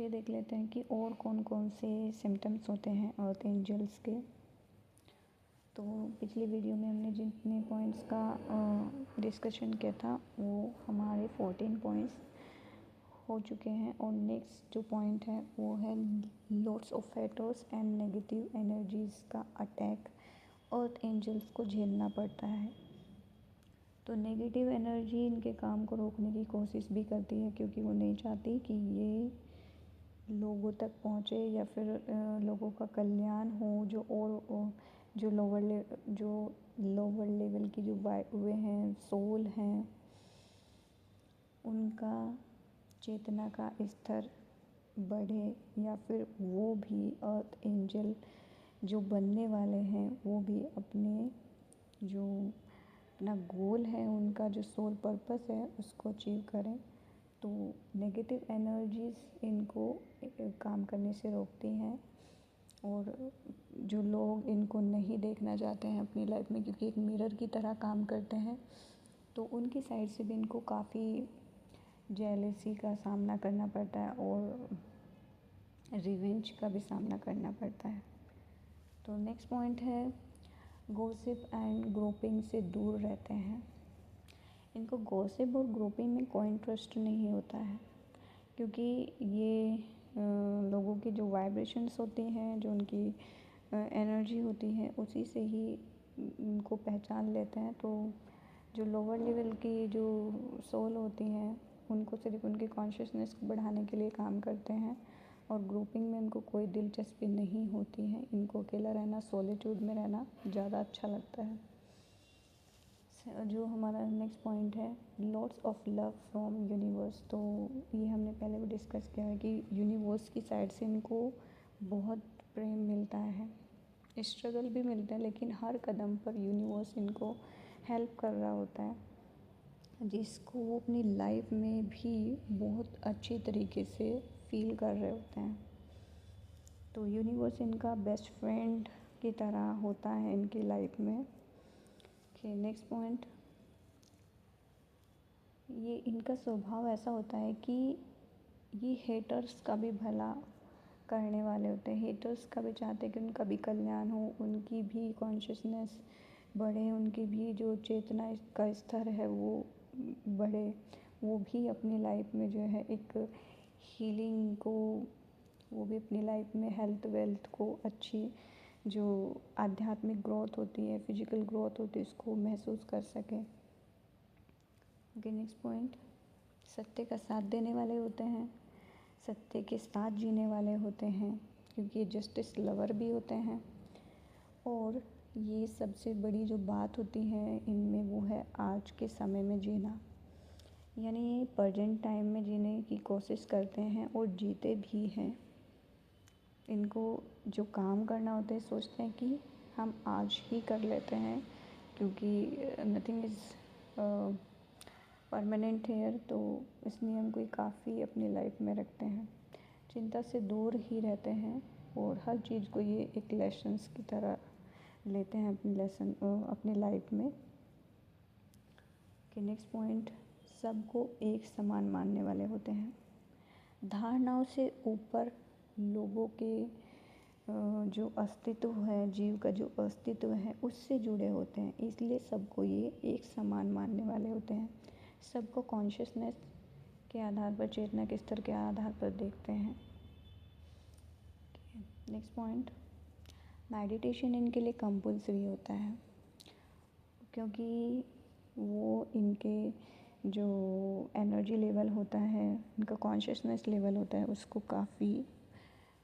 चलिए देख लेते हैं कि और कौन कौन से सिम्टम्स होते हैं अर्थ एंजल्स के। तो पिछली वीडियो में हमने जितने पॉइंट्स का डिस्कशन किया था वो हमारे 14 पॉइंट्स हो चुके हैं। और नेक्स्ट जो पॉइंट है वो है lots of factors and negative energies का अटैक अर्थ एंजल्स को झेलना पड़ता है। तो नेगेटिव एनर्जी इनके काम को रोकने की कोशिश भी करती है, क्योंकि वो नहीं चाहती कि ये लोगों तक पहुँचे या फिर लोगों का कल्याण हो। जो लोअर लेवल की जो वे हैं, सोल हैं, उनका चेतना का स्तर बढ़े, या फिर वो भी अर्थ एंजल जो बनने वाले हैं वो भी अपना गोल है, उनका जो सोल पर्पस है उसको अचीव करें। तो नेगेटिव एनर्जीज़ इनको काम करने से रोकती हैं। और जो लोग इनको नहीं देखना चाहते हैं अपनी लाइफ में, क्योंकि एक मिरर की तरह काम करते हैं, तो उनकी साइड से भी इनको काफ़ी जेलसी का सामना करना पड़ता है और रिवेंज का भी सामना करना पड़ता है। तो नेक्स्ट पॉइंट है गॉसिप एंड ग्रुपिंग से दूर रहते हैं। इनको गॉसिप और ग्रुपिंग में कोई इंटरेस्ट नहीं होता है, क्योंकि ये लोगों की जो वाइब्रेशंस होती हैं, जो उनकी एनर्जी होती है, उसी से ही उनको पहचान लेते हैं। तो जो लोअर लेवल की जो सोल होती हैं उनको सिर्फ उनकी कॉन्शियसनेस को बढ़ाने के लिए काम करते हैं, और ग्रुपिंग में इनको कोई दिलचस्पी नहीं होती है। इनको अकेला रहना, सॉलिट्यूड में रहना ज़्यादा अच्छा लगता है। जो हमारा नेक्स्ट पॉइंट है lots of love from universe. तो ये हमने पहले भी डिस्कस किया है कि यूनिवर्स की साइड से इनको बहुत प्रेम मिलता है, स्ट्रगल भी मिलता है, लेकिन हर कदम पर यूनिवर्स इनको हेल्प कर रहा होता है, जिसको वो अपनी लाइफ में भी बहुत अच्छी तरीके से फील कर रहे होते हैं। तो यूनिवर्स इनका बेस्ट फ्रेंड की तरह होता है इनकी लाइफ में। ओके, नेक्स्ट पॉइंट, ये इनका स्वभाव ऐसा होता है कि ये हेटर्स का भी भला करने वाले होते हैं। हेटर्स का भी चाहते हैं कि उनका भी कल्याण हो, उनकी भी कॉन्शियसनेस बढ़े, उनकी भी जो चेतना का स्तर है वो बढ़े, वो भी अपनी लाइफ में जो है एक हीलिंग को, वो भी अपनी लाइफ में हेल्थ वेल्थ को, अच्छी जो आध्यात्मिक ग्रोथ होती है, फिजिकल ग्रोथ होती है, उसको महसूस कर सकें। ओके, नेक्स्ट पॉइंट, सत्य का साथ देने वाले होते हैं, सत्य के साथ जीने वाले होते हैं, क्योंकि ये जस्टिस लवर भी होते हैं। और ये सबसे बड़ी जो बात होती है इनमें वो है आज के समय में जीना, यानी ये प्रेजेंट टाइम में जीने की कोशिश करते हैं और जीते भी हैं। इनको जो काम करना होता है सोचते हैं कि हम आज ही कर लेते हैं, क्योंकि नथिंग इज़ परमानेंट हेयर, तो इस नियम को काफ़ी अपनी लाइफ में रखते हैं, चिंता से दूर ही रहते हैं और हर चीज़ को ये एक लेसन्स की तरह लेते हैं अपनी लाइफ में। कि नेक्स्ट पॉइंट, सबको एक समान मानने वाले होते हैं, धारणाओं से ऊपर लोगों के जो अस्तित्व है, जीव का जो अस्तित्व है उससे जुड़े होते हैं, इसलिए सबको ये एक समान मानने वाले होते हैं। सबको कॉन्शियसनेस के आधार पर, चेतना के स्तर के आधार पर देखते हैं। नेक्स्ट पॉइंट, मेडिटेशन इनके लिए कंपल्सरी होता है, क्योंकि वो इनके जो एनर्जी लेवल होता है, इनका कॉन्शियसनेस लेवल होता है, उसको काफ़ी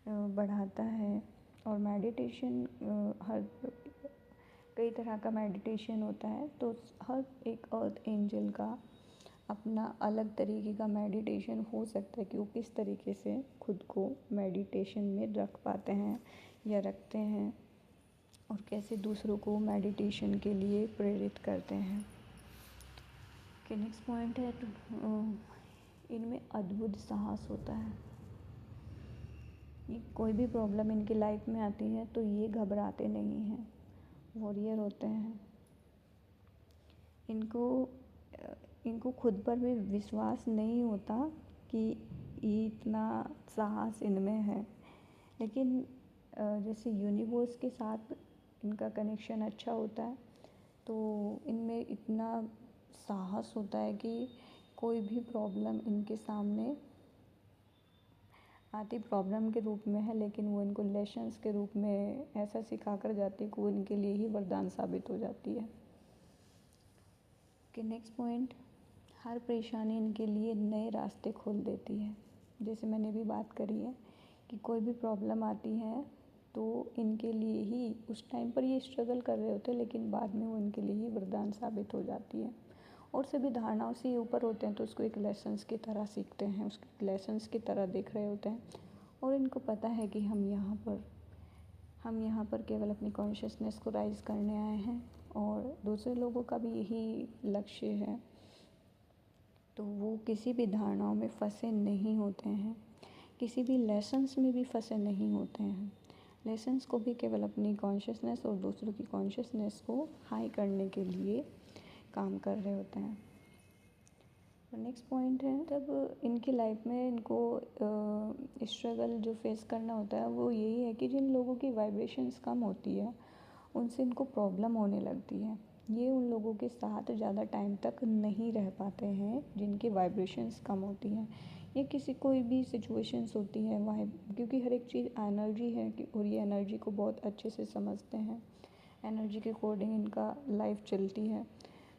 बढ़ाता है। और मेडिटेशन कई तरह का मेडिटेशन होता है, तो हर एक अर्थ एंजल का अपना अलग तरीके का मेडिटेशन हो सकता है कि वो किस तरीके से खुद को मेडिटेशन में रख पाते हैं या रखते हैं, और कैसे दूसरों को मेडिटेशन के लिए प्रेरित करते हैं। कि नेक्स्ट पॉइंट है इनमें अद्भुत साहस होता है। ये कोई भी प्रॉब्लम इनकी लाइफ में आती है तो ये घबराते नहीं हैं, वॉरियर होते हैं। इनको खुद पर भी विश्वास नहीं होता कि इतना साहस इनमें है। लेकिन जैसे यूनिवर्स के साथ इनका कनेक्शन अच्छा होता है तो इनमें इतना साहस होता है कि कोई भी प्रॉब्लम इनके सामने आती प्रॉब्लम के रूप में है, लेकिन वो इनको लेसन्स के रूप में ऐसा सिखा कर जाती है कि वो इनके लिए ही वरदान साबित हो जाती है। कि नेक्स्ट पॉइंट, हर परेशानी इनके लिए नए रास्ते खोल देती है। जैसे मैंने भी बात करी है कि कोई भी प्रॉब्लम आती है तो इनके लिए ही उस टाइम पर ये स्ट्रगल कर रहे होते हैं, लेकिन बाद में वो इनके लिए ही वरदान साबित हो जाती है। और सभी धारणाओं से ये ऊपर होते हैं तो उसको एक लेसन्स की तरह सीखते हैं, उसके लेसन्स की तरह देख रहे होते हैं। और इनको पता है कि हम यहाँ पर केवल अपनी कॉन्शियसनेस को राइज करने आए हैं और दूसरे लोगों का भी यही लक्ष्य है। तो वो किसी भी धारणाओं में फंसे नहीं होते हैं, किसी भी लेसन्स में भी फंसे नहीं होते हैं। लेसन्स को भी केवल अपनी कॉन्शियसनेस और दूसरों की कॉन्शियसनेस को हाई करने के लिए काम कर रहे होते हैं। नेक्स्ट पॉइंट है, जब इनकी लाइफ में इनको स्ट्रगल जो फेस करना होता है वो यही है कि जिन लोगों की वाइब्रेशंस कम होती है उनसे इनको प्रॉब्लम होने लगती है। ये उन लोगों के साथ ज़्यादा टाइम तक नहीं रह पाते हैं जिनकी वाइब्रेशंस कम होती हैं। ये किसी कोई भी सिचुएशंस होती है क्योंकि हर एक चीज़ एनर्जी है और ये एनर्जी को बहुत अच्छे से समझते हैं। एनर्जी के अकॉर्डिंग इनका लाइफ चलती है।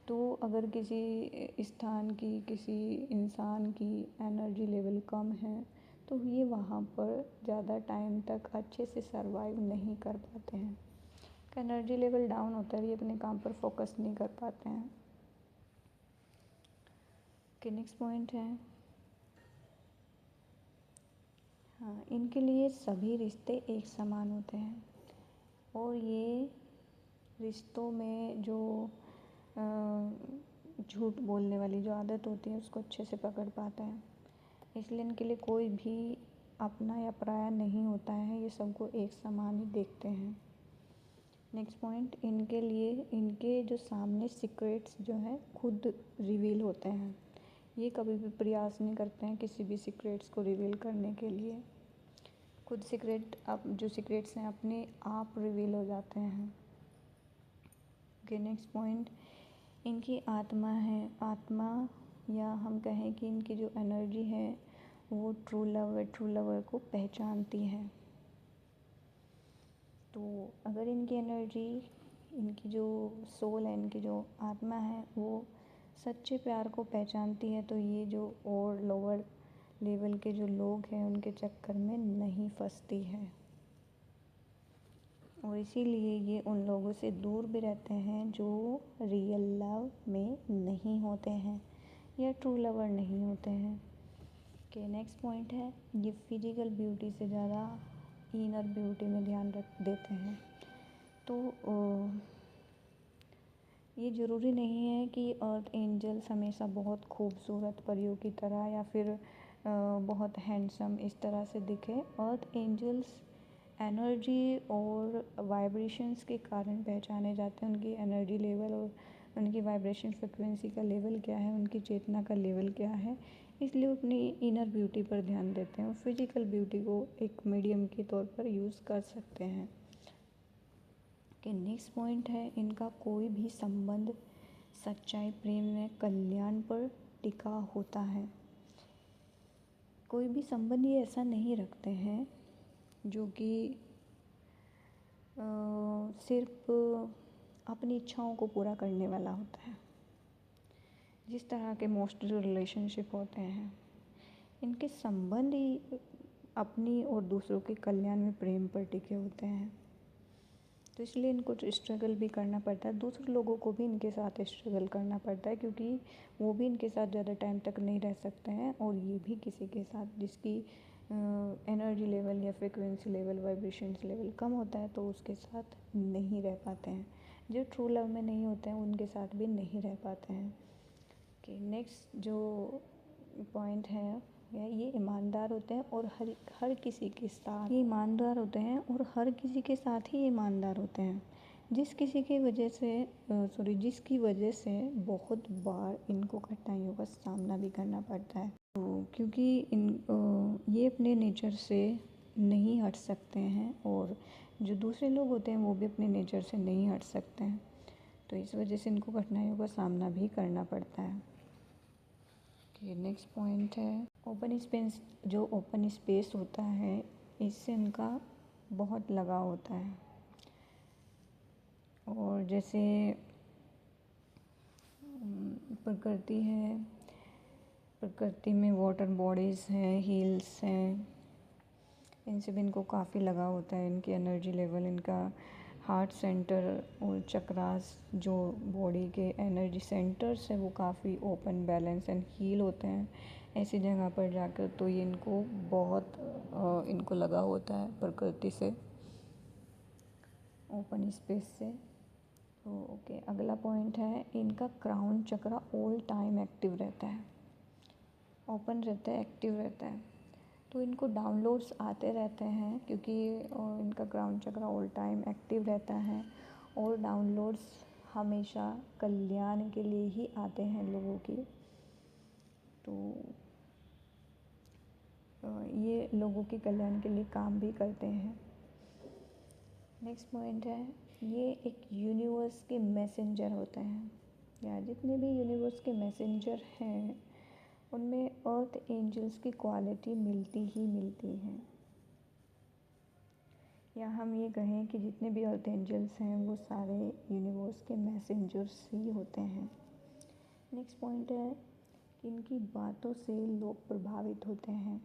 तो अगर किसी स्थान की, किसी इंसान की एनर्जी लेवल कम है तो ये वहाँ पर ज़्यादा टाइम तक अच्छे से सरवाइव नहीं कर पाते हैं। एनर्जी लेवल डाउन होता है, ये अपने काम पर फोकस नहीं कर पाते हैं। कि नेक्स्ट पॉइंट है, हाँ, इनके लिए सभी रिश्ते एक समान होते हैं और ये रिश्तों में जो झूठ बोलने वाली जो आदत होती है उसको अच्छे से पकड़ पाते हैं। इसलिए इनके लिए कोई भी अपना या पराया नहीं होता है, ये सबको एक समान ही देखते हैं। नेक्स्ट पॉइंट, इनके लिए इनके जो सामने सीक्रेट्स जो हैं खुद रिवील होते हैं। ये कभी भी प्रयास नहीं करते हैं किसी भी सीक्रेट्स को रिवील करने के लिए। खुद सीक्रेट जो सीक्रेट्स हैं अपने आप रिवील हो जाते हैं। ओके, नेक्स्ट पॉइंट, इनकी आत्मा है, आत्मा या हम कहें कि इनकी जो एनर्जी है वो ट्रू लवर को पहचानती है। तो अगर इनकी एनर्जी, इनकी जो सोल है, इनकी जो आत्मा है वो सच्चे प्यार को पहचानती है तो ये जो और लोअर लेवल के जो लोग हैं उनके चक्कर में नहीं फंसती है और इसीलिए ये उन लोगों से दूर भी रहते हैं जो रियल लव में नहीं होते हैं या ट्रू लवर नहीं होते हैं। कि नेक्स्ट पॉइंट है, ये फिजिकल ब्यूटी से ज़्यादा इनर ब्यूटी में ध्यान रख देते हैं। तो ये ज़रूरी नहीं है कि अर्थ एंजल्स हमेशा बहुत खूबसूरत परियों की तरह या फिर बहुत हैंडसम इस तरह से दिखे। अर्थ एंजल्स एनर्जी और वाइब्रेशंस के कारण पहचाने जाते हैं। उनकी एनर्जी लेवल और उनकी वाइब्रेशन फ्रिक्वेंसी का लेवल क्या है, उनकी चेतना का लेवल क्या है, इसलिए वो अपनी इनर ब्यूटी पर ध्यान देते हैं और फिजिकल ब्यूटी को एक मीडियम के तौर पर यूज़ कर सकते हैं। कि नेक्स्ट पॉइंट है, इनका कोई भी संबंध सच्चाई, प्रेम व कल्याण पर टिका होता है। कोई भी संबंध ये ऐसा नहीं रखते हैं जो कि सिर्फ अपनी इच्छाओं को पूरा करने वाला होता है। जिस तरह के मोस्ट रिलेशनशिप होते हैं, इनके संबंध ही अपनी और दूसरों के कल्याण में प्रेम पर टिके होते हैं। तो इसलिए इनको स्ट्रगल भी करना पड़ता है, दूसरे लोगों को भी इनके साथ स्ट्रगल करना पड़ता है क्योंकि वो भी इनके साथ ज़्यादा टाइम तक नहीं रह सकते हैं और ये भी किसी के साथ जिसकी एनर्जी लेवल या फ्रिक्वेंसी लेवल, वाइब्रेशंस लेवल कम होता है तो उसके साथ नहीं रह पाते हैं। जो ट्रू लव में नहीं होते हैं उनके साथ भी नहीं रह पाते हैं। कि नेक्स्ट जो पॉइंट है ये ईमानदार होते हैं और हर किसी के साथ ये ईमानदार होते हैं और हर किसी के साथ ही ईमानदार होते हैं। जिसकी वजह से बहुत बार इनको कठिनाइयों का सामना भी करना पड़ता है। तो क्योंकि ये अपने नेचर से नहीं हट सकते हैं, और जो दूसरे लोग होते हैं वो भी अपने नेचर से नहीं हट सकते हैं, तो इस वजह से इनको कठिनाइयों का सामना भी करना पड़ता है। नेक्स्ट पॉइंट है ओपन स्पेस। जो ओपन स्पेस होता है इससे इनका बहुत लगाव होता है, और जैसे प्रकृति है, प्रकृति में वाटर बॉडीज़ हैं, हिल्स हैं, इनसे भी इनको काफ़ी लगाव होता है। इनकी एनर्जी लेवल, इनका हार्ट सेंटर और चक्रास जो बॉडी के एनर्जी सेंटर्स है वो काफ़ी ओपन, बैलेंस एंड हील होते हैं ऐसी जगह पर जाकर। तो ये इनको बहुत इनको लगाव होता है प्रकृति से, ओपन स्पेस से। तो ओके, अगला पॉइंट है इनका क्राउन चक्रा ऑल टाइम एक्टिव रहता है, ओपन रहता है, एक्टिव रहता है। तो इनको डाउनलोड्स आते रहते हैं क्योंकि इनका क्राउन चक्रा ऑल टाइम एक्टिव रहता है, और डाउनलोड्स हमेशा कल्याण के लिए ही आते हैं लोगों की। तो ये लोगों के कल्याण के लिए काम भी करते हैं। नेक्स्ट पॉइंट है ये एक यूनिवर्स के मैसेंजर होते हैं, या जितने भी यूनिवर्स के मैसेंजर हैं उनमें अर्थ एंजल्स की क्वालिटी मिलती ही मिलती है, या हम ये कहें कि जितने भी अर्थ एंजल्स हैं वो सारे यूनिवर्स के मैसेंजर्स ही होते हैं। नेक्स्ट पॉइंट है कि इनकी बातों से लोग प्रभावित होते हैं,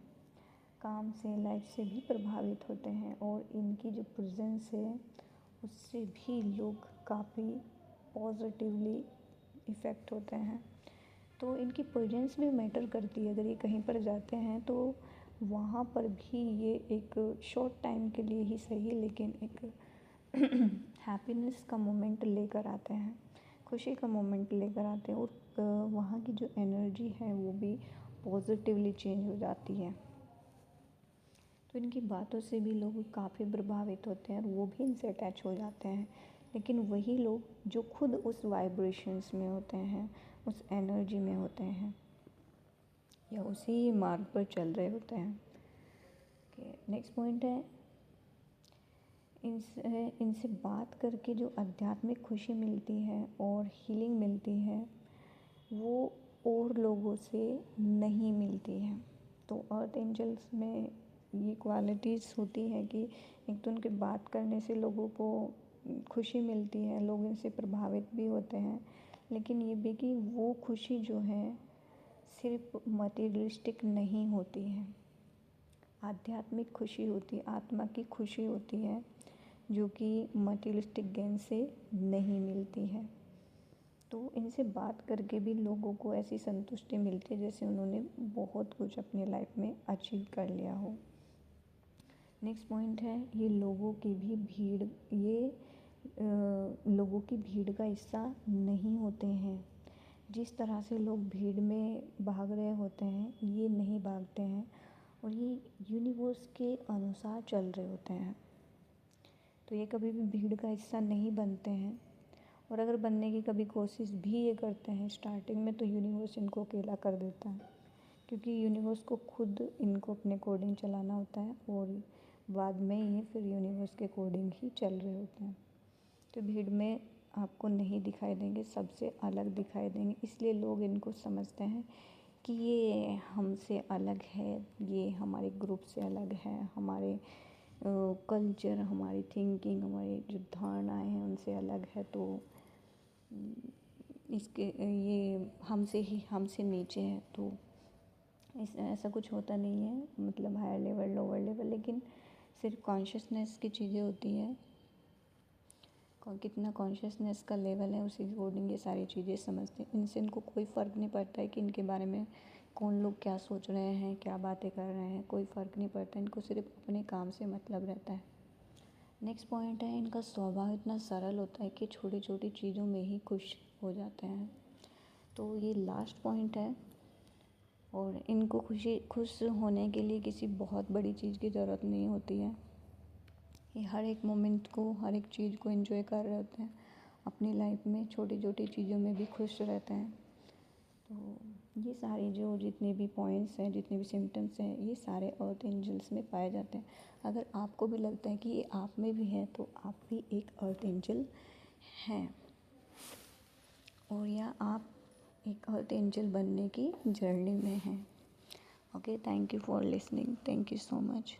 काम से, लाइफ से भी प्रभावित होते हैं, और इनकी जो प्रेजेंस है उससे भी लोग काफ़ी पॉजिटिवली इफ़ेक्ट होते हैं। तो इनकी प्रेजेंस भी मैटर करती है। अगर ये कहीं पर जाते हैं तो वहाँ पर भी ये एक शॉर्ट टाइम के लिए ही सही, लेकिन एक हैप्पीनेस का मोमेंट लेकर आते हैं, खुशी का मोमेंट लेकर आते हैं, और वहाँ की जो एनर्जी है वो भी पॉजिटिवली चेंज हो जाती है। तो इनकी बातों से भी लोग काफ़ी प्रभावित होते हैं और वो भी इनसे अटैच हो जाते हैं। लेकिन वही लोग जो खुद उस वाइब्रेशंस में होते हैं, उस एनर्जी में होते हैं, या उसी मार्ग पर चल रहे होते हैं। नेक्स्ट पॉइंट है इनसे बात करके जो आध्यात्मिक खुशी मिलती है और हीलिंग मिलती है वो और लोगों से नहीं मिलती है। तो अर्थ एंजल्स में ये क्वालिटीज़ होती है कि एक तो उनके बात करने से लोगों को खुशी मिलती है, लोग इनसे प्रभावित भी होते हैं, लेकिन ये भी कि वो खुशी जो है सिर्फ मटेरियलिस्टिक नहीं होती है, आध्यात्मिक खुशी होती है, आत्मा की खुशी होती है, जो कि मटेरियलिस्टिक गेन से नहीं मिलती है। तो इनसे बात करके भी लोगों को ऐसी संतुष्टि मिलती है जैसे उन्होंने बहुत कुछ अपनी लाइफ में अचीव कर लिया हो। नेक्स्ट पॉइंट है ये लोगों की भी भीड़, ये लोगों की भीड़ का हिस्सा नहीं होते हैं। जिस तरह से लोग भीड़ में भाग रहे होते हैं ये नहीं भागते हैं, और ये यूनिवर्स के अनुसार चल रहे होते हैं। तो ये कभी भी भीड़ का हिस्सा नहीं बनते हैं, और अगर बनने की कभी कोशिश भी ये करते हैं स्टार्टिंग में तो यूनिवर्स इनको अकेला कर देता है, क्योंकि यूनिवर्स को खुद इनको अपने अकॉर्डिंग चलाना होता है, और बाद में ये फिर यूनिवर्स के अकॉर्डिंग ही चल रहे होते हैं। तो भीड़ में आपको नहीं दिखाई देंगे, सबसे अलग दिखाई देंगे, इसलिए लोग इनको समझते हैं कि ये हमसे अलग है, ये हमारे ग्रुप से अलग है, हमारे कल्चर, हमारी थिंकिंग, हमारी जो धारणाएं हैं उनसे अलग है। तो इसके ये हमसे नीचे है। तो ऐसा कुछ होता नहीं है, मतलब हायर लेवल, लोअर लेवल, लेकिन सिर्फ कॉन्शियसनेस की चीज़ें होती हैं। कितना कॉन्शियसनेस का लेवल है उसी अकॉर्डिंग ये सारी चीज़ें समझते हैं। इनसे इनको कोई फ़र्क नहीं पड़ता है कि इनके बारे में कौन लोग क्या सोच रहे हैं, क्या बातें कर रहे हैं, कोई फ़र्क नहीं पड़ता, इनको सिर्फ अपने काम से मतलब रहता है। नेक्स्ट पॉइंट है इनका स्वभाव इतना सरल होता है कि छोटी छोटी चीज़ों में ही खुश हो जाते हैं। तो ये लास्ट पॉइंट है, और इनको खुश होने के लिए किसी बहुत बड़ी चीज़ की ज़रूरत नहीं होती है। ये हर एक मोमेंट को, हर एक चीज़ को एंजॉय कर रहे होते हैं अपनी लाइफ में, छोटी छोटी चीज़ों में भी खुश रहते हैं। तो ये सारे जो जितने भी पॉइंट्स हैं, जितने भी सिम्टम्स हैं, ये सारे अर्थ एंजल्स में पाए जाते हैं। अगर आपको भी लगता है कि ये आप में भी है तो आप भी एक अर्थ एंजल हैं, और या आप एक अर्थ एंजल बनने की जर्नी में हैं। Okay, thank you for listening, thank you so much.